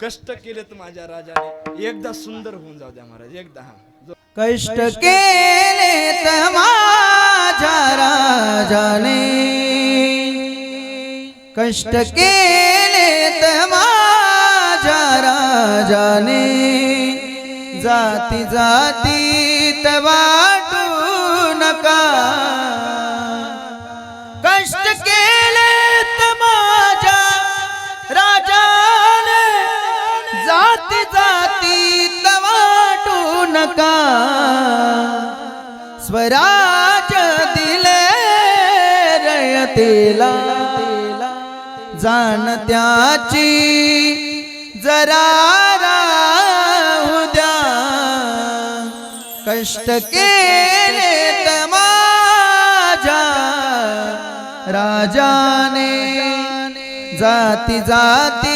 कष्ट केलेत माझ्या राजाने, एकदा सुंदर होऊन जाऊ द्या महाराज, एकदा. कष्ट केलेत माझ्या राजाने, कष्ट केलेत माझ्या राजाने, जाती जातीत वाटू नका. कष्ट केलेत माझ्या राजाने, जाती जातीत वाटू नका. स्वराज दिले रयतेला, जाण त्याची जरा राहू द्या. कष्ट केलेत माझ्या राजाने, जाती जाती